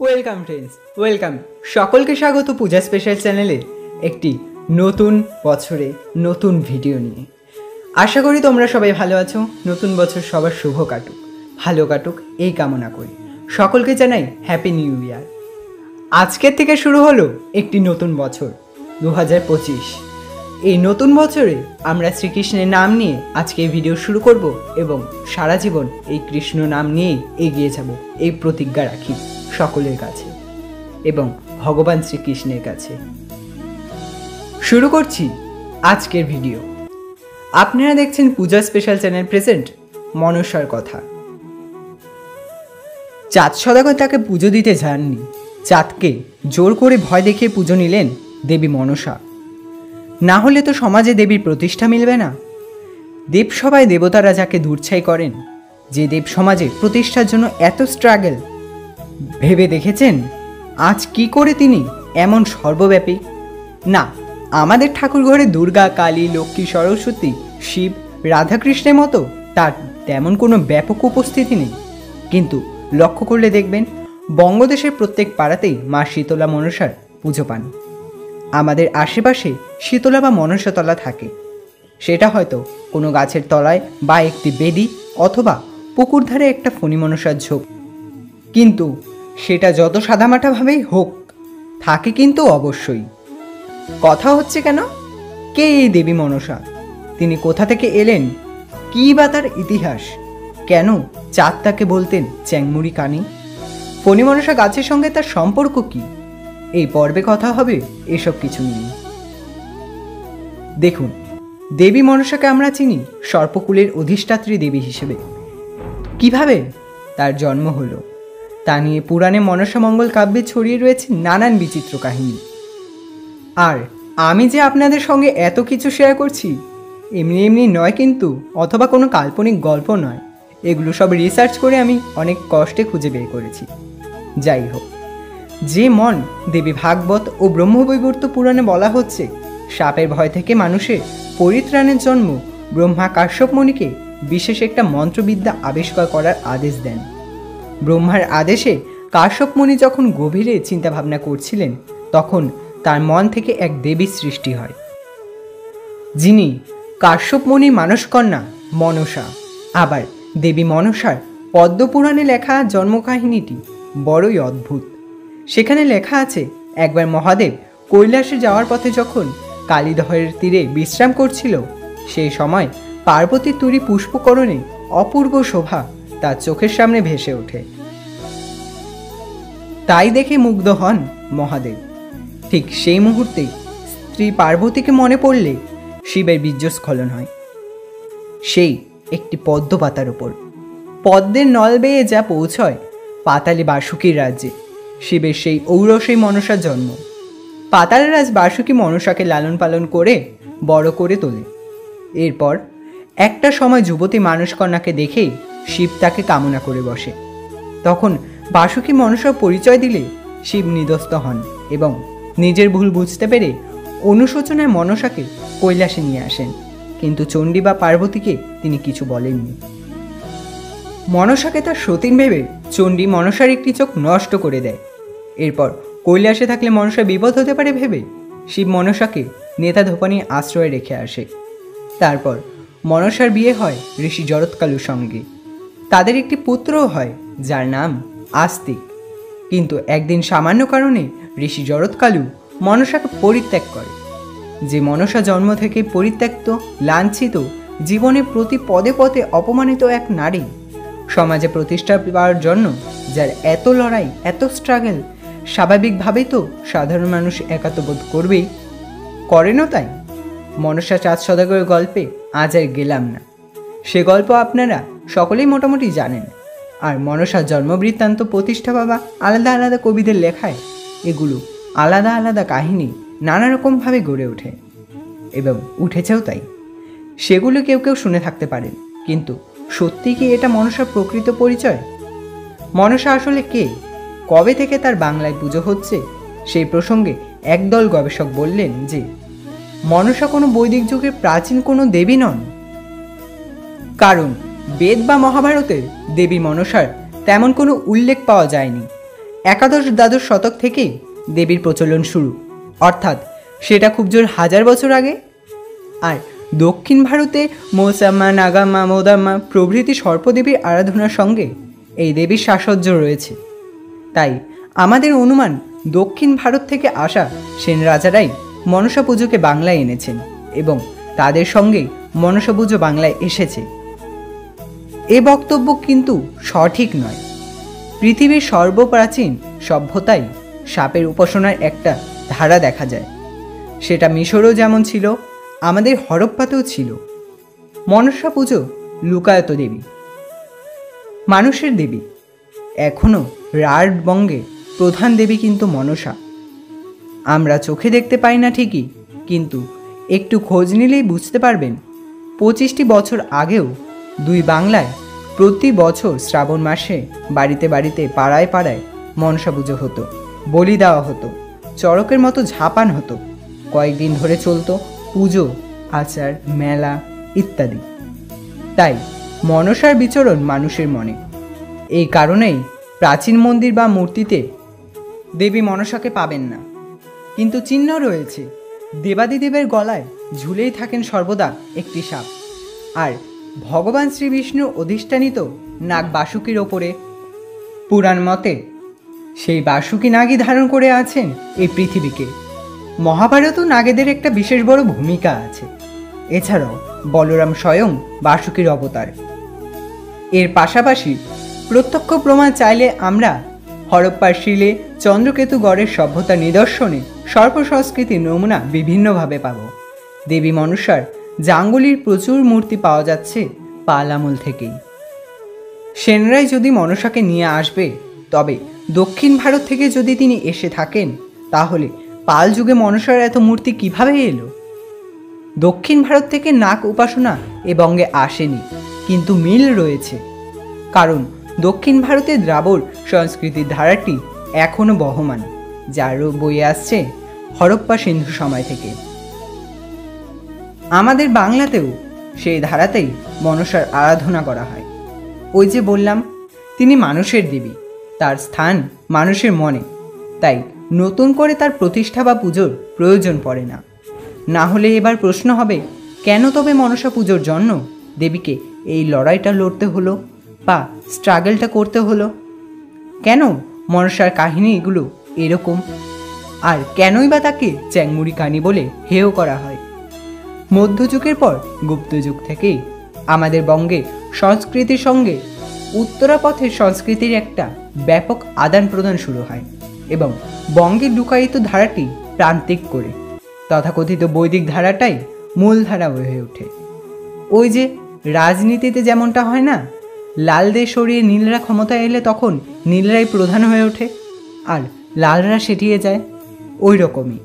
Welcome friends, welcome. সকলকে স্বাগত পূজা special চ্যানেলে একটি নতুন বছরে নতুন ভিডিও নিয়ে। আশা করি তোমরা সবাই ভালো আছো। নতুন বছর সবার শুভ কাটুক, ভালো কাটুক এই কামনা করি। সকলকে জানাই হ্যাপি নিউ ইয়ার। আজকের থেকে শুরু হলো একটি নতুন বছর 2025। এই নতুন বছরে আমরা শ্রীকৃষ্ণের নাম নিয়ে আজকে এই ভিডিও শুরু করব এবং সারা জীবন এই কৃষ্ণ নাম নিয়েই এগিয়ে যাব এই প্রতিজ্ঞা রাখি সকলের কাছে এবং ভগবান শ্রীকৃষ্ণের কাছে। শুরু করছি আজকের ভিডিও। আপনারা দেখছেন পূজা স্পেশাল চ্যানেল প্রেজেন্ট মনসার কথা। চাঁদ সদাগর তাকে পুজো দিতে যাননি, চাঁদকে জোর করে ভয় দেখিয়ে পুজো নিলেন দেবী মনসা। না হলে তো সমাজে দেবীর প্রতিষ্ঠা মিলবে না। দেবসভায় দেবতারা যাকে দূরছাই করেন, যে দেব সমাজে প্রতিষ্ঠার জন্য এত স্ট্রাগল, ভেবে দেখেছেন আজ কি করে তিনি এমন সর্বব্যাপী? না, আমাদের ঠাকুর ঘরে দুর্গা, কালী, লক্ষ্মী, সরস্বতী, শিব, রাধাকৃষ্ণের মতো তার তেমন কোনো ব্যাপক উপস্থিতি নেই। কিন্তু লক্ষ্য করলে দেখবেন বঙ্গদেশের প্রত্যেক পাড়াতেই মা শীতলা মনসার পুজো পান। আমাদের আশেপাশে শীতলা বা মনসাতলা থাকে, সেটা হয়তো কোনো গাছের তলায় বা একটি বেদি অথবা পুকুর ধারে একটা ফণি মনসার ঝোপ। কিন্তু সেটা যত সাদামাটাভাবেই হোক, থাকে কিন্তু অবশ্যই। কথা হচ্ছে কেন, কে এই দেবী মনসা? তিনি কোথা থেকে এলেন? কী বা তার ইতিহাস? কেন চাঁদ তাকে বলতেন চ্যাংমুড়ি কানি? ফণি মনসা গাছের সঙ্গে তার সম্পর্ক কি? এই পর্বে কথা হবে এসব কিছু নিয়ে। দেখুন, দেবী মনসাকে আমরা চিনি সর্পকুলের অধিষ্ঠাত্রী দেবী হিসেবে। কিভাবে তার জন্ম হলো তা নিয়ে পুরাণে মনসা মঙ্গল কাব্যে ছড়িয়ে রয়েছে নানান বিচিত্র কাহিনী। আর আমি যে আপনাদের সঙ্গে এত কিছু শেয়ার করছি এমনি এমনি নয় কিন্তু, অথবা কোনো কাল্পনিক গল্প নয়। এগুলো সব রিসার্চ করে আমি অনেক কষ্টে খুঁজে বের করেছি। যাই হোক, যে মন দেবী ভাগবত ও ব্রহ্মবৈবর্ত পুরাণে বলা হচ্ছে সাপের ভয় থেকে মানুষের পরিত্রাণের জন্ম, ব্রহ্মা কাশ্যপ মুনিকে বিশেষ একটা মন্ত্রবিদ্যা আবিষ্কার করার আদেশ দেন। ব্রহ্মার আদেশে কাশ্যপ মুনি যখন গভীরে চিন্তাভাবনা করছিলেন, তখন তার মন থেকে এক দেবীর সৃষ্টি হয়, যিনি কাশ্যপ মুনির মানসকন্যা মনসা। আবার দেবী মনসার পদ্মপুরাণে লেখা জন্মকাহিনীটি বড়ই অদ্ভুত। সেখানে লেখা আছে, একবার মহাদেব কৈলাসে যাওয়ার পথে যখন কালীদহের তীরে বিশ্রাম করছিল, সেই সময় পার্বতীর তৈরি পুষ্পকরণে অপূর্ব শোভা তার চোখের সামনে ভেসে ওঠে। তাই দেখে মুগ্ধ হন মহাদেব। ঠিক সেই মুহূর্তে স্ত্রী পার্বতীকে মনে পড়লে শিবের বীর্যস্খলন হয়, সেই একটি পদ্ম পাতার উপর। পদ্মের নল বেয়ে যা পৌঁছয় পাতালে বাসুকীর রাজ্যে, শিবের সেই ঔরসেই মনসার জন্ম। পাতাল রাজ বাসুকী মনসাকে লালন পালন করে বড় করে তোলে। এরপর একটা সময় যুবতী মানসকন্যাকে দেখে শিব তাকে কামনা করে বসে। তখন বাসুকী মনসার পরিচয় দিলে শিব নিদস্ত হন এবং নিজের ভুল বুঝতে পেরে অনুশোচনায় মনসাকে কৈলাসে নিয়ে আসেন। কিন্তু চণ্ডী বা পার্বতীকে তিনি কিছু বলেননি। মনসাকে তার সতীন ভেবে চণ্ডী মনসার একটি চোখ নষ্ট করে দেয়। এরপর কৈলাসে থাকলে মনসার বিপদ হতে পারে ভেবে শিব মনসাকে নেতা ধোপানি আশ্রয়ে রেখে আসে। তারপর মনসার বিয়ে হয় ঋষি জরৎকালুর সঙ্গে। তাদের একটি পুত্রও হয় যার নাম আস্তিক। কিন্তু একদিন সামান্য কারণে ঋষি জরৎকালু মনসাকে পরিত্যাগ করে। যে মনসা জন্ম থেকে পরিত্যক্ত, লাঞ্ছিত, জীবনে প্রতি পদে পদে অপমানিত এক নারী, সমাজে প্রতিষ্ঠা পাওয়ার জন্য যার এত লড়াই, এত স্ট্রাগল, স্বাভাবিকভাবেই তো সাধারণ মানুষ একাত্মবোধ করবেই, করেনও তাই। মনসা চাঁদ সদাগরের গল্পে আজ আর গেলাম না, সে গল্প আপনারা সকলেই মোটামুটি জানেন। আর মনসার জন্মবৃত্তান্ত, প্রতিষ্ঠা পাওয়া আলাদা আলাদা কবিদের লেখায় এগুলো আলাদা আলাদা কাহিনী নানা রকমভাবে গড়ে ওঠে এবং উঠেছেও তাই। সেগুলো কেউ কেউ শুনে থাকতে পারেন, কিন্তু সত্যি কি এটা মনসার প্রকৃত পরিচয়? মনসা আসলে কে? কবে থেকে তার বাংলায় পুজো হচ্ছে? সেই প্রসঙ্গে একদল গবেষক বললেন যে মনসা কোনো বৈদিক যুগের প্রাচীন কোনো দেবী নন। কারণ বেদ বা মহাভারতে দেবী মনসার তেমন কোনো উল্লেখ পাওয়া যায়নি। একাদশ দ্বাদশ শতক থেকেই দেবীর প্রচলন শুরু, অর্থাৎ সেটা খুব জোর 1000 বছর আগে। আর দক্ষিণ ভারতে মৌসাম্মা, নাগাম্মা, মোদাম্মা প্রভৃতি সর্পদেবীর আরাধনার সঙ্গে এই দেবীর সাহচর্য রয়েছে। তাই আমাদের অনুমান দক্ষিণ ভারত থেকে আসা সেন রাজারাই মনসা পুজোকে বাংলায় এনেছেন এবং তাদের সঙ্গে মনসা পুজো বাংলায় এসেছে। এ বক্তব্য কিন্তু সঠিক নয়। পৃথিবীর সর্বপ্রাচীন সভ্যতায় সাপের উপাসনার একটা ধারা দেখা যায়। সেটা মিশরেও যেমন ছিল, আমাদের হরপ্পাতেও ছিল। মনসা পুজো লুকায়ত দেবী, মানুষের দেবী। এখনও রাঢ়বঙ্গে প্রধান দেবী কিন্তু মনসা। আমরা চোখে দেখতে পাই না ঠিকই, কিন্তু একটু খোঁজ নিলেই বুঝতে পারবেন 25টি বছর আগেও দুই বাংলায় প্রতি বছর শ্রাবণ মাসে বাড়িতে বাড়িতে পাড়ায় পাড়ায় মনসা পুজো হতো, বলি দেওয়া হতো, চড়কের মতো ঝাপান হতো। কয়েকদিন ধরে চলতো পুজো, আচার, মেলা ইত্যাদি। তাই মনসার বিচরণ মানুষের মনে। এই কারণেই প্রাচীন মন্দির বা মূর্তিতে দেবী মনসাকে পাবেন না, কিন্তু চিহ্ন রয়েছে। দেবাদিদেবের গলায় ঝুলেই থাকেন সর্বদা একটি সাপ, আর ভগবান শ্রী বিষ্ণুর অধিষ্ঠানিত নাগ বাসুকির ওপরে। পুরাণ মতে সেই বাসুকি নাগই ধারণ করে আছেন এই পৃথিবীকে। মহাভারতও নাগেদের একটা বিশেষ বড় ভূমিকা আছে। এছাড়াও বলরাম স্বয়ং বাসুকির অবতার। এর পাশাপাশি প্রত্যক্ষ প্রমাণ চাইলে আমরা হরপ্পার শিলে চন্দ্রকেতুগড়ের সভ্যতার নিদর্শনে সর্প সংস্কৃতির নমুনা বিভিন্নভাবে পাব। দেবী মনসার জাঙ্গলির প্রচুর মূর্তি পাওয়া যাচ্ছে পাল আমল থেকেই। সেনরাই যদি মনসাকে নিয়ে আসবে, তবে দক্ষিণ ভারত থেকে যদি তিনি এসে থাকেন, তাহলে পাল যুগে মনসার এত মূর্তি কিভাবে এলো? দক্ষিণ ভারত থেকে নাগ উপাসনা এ বঙ্গে আসেনি, কিন্তু মিল রয়েছে। কারণ দক্ষিণ ভারতের দ্রাবড় সংস্কৃতির ধারাটি এখনও বহমান, যার বয়ে আসছে হরপ্পা সিন্ধু সময় থেকে। আমাদের বাংলাতেও সেই ধারাতেই মনসার আরাধনা করা হয়। ওই যে বললাম, তিনি মানুষের দেবী, তার স্থান মানুষের মনে। তাই নতুন করে তার প্রতিষ্ঠা বা পুজোর প্রয়োজন পড়ে না। না হলে এবার প্রশ্ন হবে, কেন তবে মনসা পুজোর জন্য দেবীকে এই লড়াইটা লড়তে হলো বা স্ট্রাগলটা করতে হলো? কেন মনসার কাহিনী এগুলো এরকম? আর কেনই বা তাকে চ্যাংমুড়ি কানি বলে হেয় করা হয়? মধ্যযুগের পর গুপ্তযুগ থেকেই আমাদের বঙ্গে সংস্কৃতির সঙ্গে উত্তরাপথের সংস্কৃতির একটা ব্যাপক আদান প্রদান শুরু হয় এবং বঙ্গের লুকায়িত ধারাটি প্রান্তিক করে তথাকথিত বৈদিক ধারাটাই মূল ধারা হয়ে ওঠে। ওই যে রাজনীতিতে যেমনটা হয় না, লালদের সরিয়ে নীলরা ক্ষমতায় এলে তখন নীলরাই প্রধান হয়ে ওঠে আর লালরা সেটিয়ে যায়, ওই রকমই।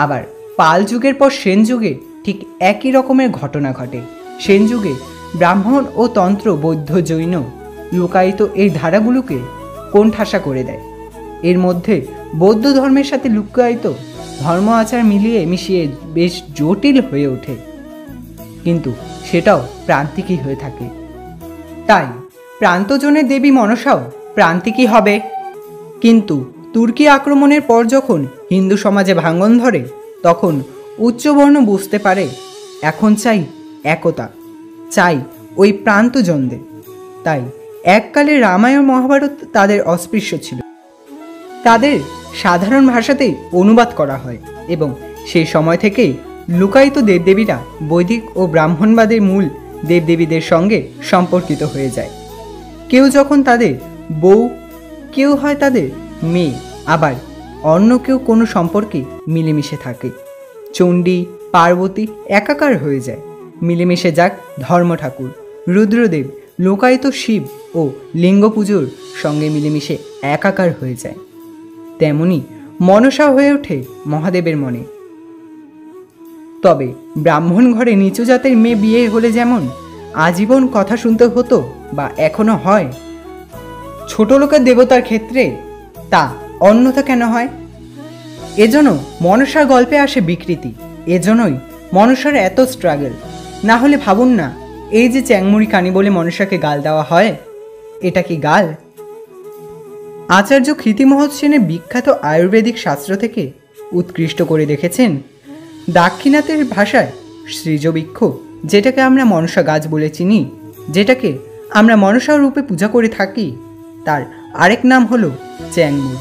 আবার পাল যুগের পর সেন যুগে ঠিক একই রকমের ঘটনা ঘটে। সেন যুগে ব্রাহ্মণ ও তন্ত্র, বৌদ্ধ, জৈন লুকায়িত এই ধারাগুলোকে কোণঠাসা করে দেয়। এর মধ্যে বৌদ্ধ ধর্মের সাথে লুকায়িত ধর্ম আচার মিলিয়ে মিশিয়ে বেশ জটিল হয়ে ওঠে, কিন্তু সেটাও প্রান্তিকই হয়ে থাকে। তাই প্রান্তজনের দেবী মনসাও প্রান্তিকই হবে। কিন্তু তুর্কি আক্রমণের পর যখন হিন্দু সমাজে ভাঙন ধরে, তখন উচ্চবর্ণ বুঝতে পারে এখন চাই একতা, চাই ওই প্রান্তজনদের। তাই এককালে রামায়ণ মহাভারত তাদের অস্পৃশ্য ছিল, তাদের সাধারণ ভাষাতেই অনুবাদ করা হয় এবং সেই সময় থেকেই লুকায়িত দেবদেবীরা বৈদিক ও ব্রাহ্মণবাদের মূল দেবদেবীদের সঙ্গে সম্পর্কিত হয়ে যায়। কেউ যখন তাদের বউ, কেউ হয় তাদের মেয়ে, আবার অন্য কেউ কোনো সম্পর্কে মিলেমিশে থাকে। চণ্ডী, পার্বতী একাকার হয়ে যায়। মিলেমিশে যাক ধর্ম ঠাকুর, রুদ্রদেব, লোকায়িত শিব ও লিঙ্গ পুজোর সঙ্গে মিলেমিশে একাকার হয়ে যায়। তেমনি মনসা হয়ে ওঠে মহাদেবের মনে। তবে ব্রাহ্মণ ঘরে নিচু জাতের মেয়ে বিয়ে হলে যেমন আজীবন কথা শুনতে হতো বা এখনো হয়, ছোট লোকের দেবতার ক্ষেত্রে তা অন্যথা কেন হয়? এজন্য মনসার গল্পে আসে বিকৃতি। এজন্যই মনসার এত স্ট্রাগল। না হলে ভাবুন না, এই যে চ্যাংমুড়ি কানি বলে মনসাকে গাল দেওয়া হয়, এটা কি গাল? আচার্য কৃতিমোহন সেনের বিখ্যাত আয়ুর্বেদিক শাস্ত্র থেকে উৎকৃষ্ট করে দেখেছেন দাক্ষিণাত্যের ভাষায় সৃজবৃক্ষ, যেটাকে আমরা মনসা গাছ বলে চিনি, যেটাকে আমরা মনসা রূপে পূজা করে থাকি, তার আরেক নাম হলো চ্যাংমুর।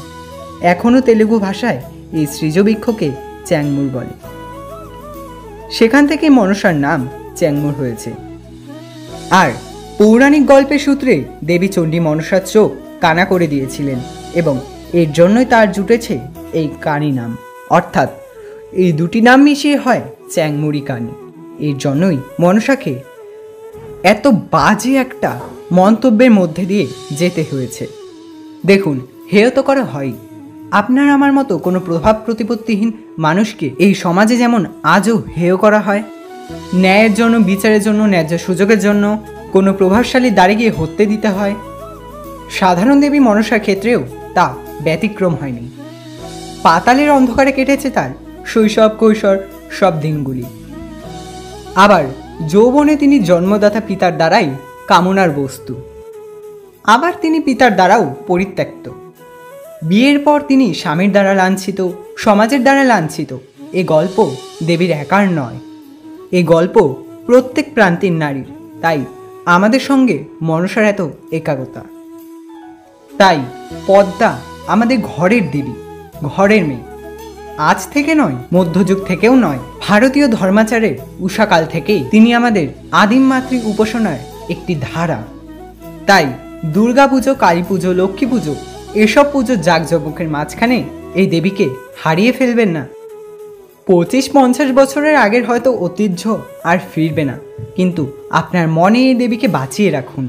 এখনও তেলুগু ভাষায় এই সৃজবৃক্ষকে চ্যাংমুর বলে। সেখান থেকে মনসার নাম চ্যাংমুর হয়েছে। আর পৌরাণিক গল্পের সূত্রে দেবী চণ্ডী মনসার চোখ কানা করে দিয়েছিলেন এবং এর জন্যই তার জুটেছে এই কানী নাম, অর্থাৎ এই দুটি নাম মিশিয়ে হয় চ্যাংমুরি কানী। এর জন্যই মনসাকে এত বাজে একটা মন্তব্যের মধ্যে দিয়ে যেতে হয়েছে। দেখুন, হেয় তো করা হয়। আপনার আমার মতো কোনো প্রভাব প্রতিপত্তিহীন মানুষকে এই সমাজে যেমন আজও হেয় করা হয়, ন্যায়ের জন্য, বিচারের জন্য, ন্যায্য সুযোগের জন্য কোনো প্রভাবশালী দাঁড়িয়ে গিয়ে হত্যে দিতে হয়, সাধারণ দেবী মনসার ক্ষেত্রেও তা ব্যতিক্রম হয়নি। পাতালের অন্ধকারে কেটেছে তার শৈশব কৈশোর সব দিনগুলি। আবার যৌবনে তিনি জন্মদাতা পিতার দ্বারাই কামনার বস্তু, আবার তিনি পিতার দ্বারাও পরিত্যক্ত। বিয়ের পর তিনি স্বামীর দ্বারা লাঞ্ছিত, সমাজের দ্বারা লাঞ্ছিত। এ গল্প দেবীর একার নয়, এ গল্প প্রত্যেক প্রান্তিক নারীর। তাই আমাদের সঙ্গে মনসার এত একাগ্রতা। তাই পদ্মা আমাদের ঘরের দেবী, ঘরের মেয়ে। আজ থেকে নয়, মধ্যযুগ থেকেও নয়, ভারতীয় ধর্মাচারের উষাকাল থেকেই তিনি আমাদের আদিম মাতৃ উপাসনার একটি ধারা। তাই দুর্গা পুজো, কালী পুজো, লক্ষ্মী পুজো, এসব পুজোর জাঁকজমকের মাঝখানে এই দেবীকে হারিয়ে ফেলবেন না। 25-50 বছরের আগের হয়তো ঐতিহ্য আর ফিরবে না, কিন্তু আপনার মনে এই দেবীকে বাঁচিয়ে রাখুন,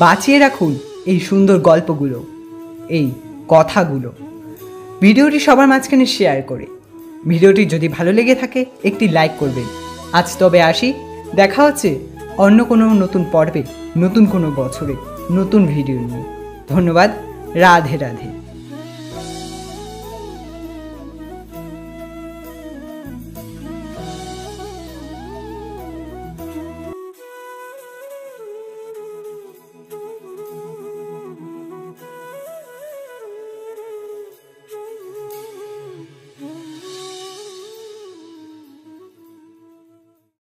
বাঁচিয়ে রাখুন এই সুন্দর গল্পগুলো, এই কথাগুলো। ভিডিওটি সবার মাঝখানে শেয়ার করে, ভিডিওটি যদি ভালো লেগে থাকে একটি লাইক করবেন। আজ তবে আসি, দেখা হচ্ছে অন্য কোনো নতুন পর্বে, নতুন কোনো বছরে, নতুন ভিডিও নিয়ে। ধন্যবাদ। রাধে রাধে।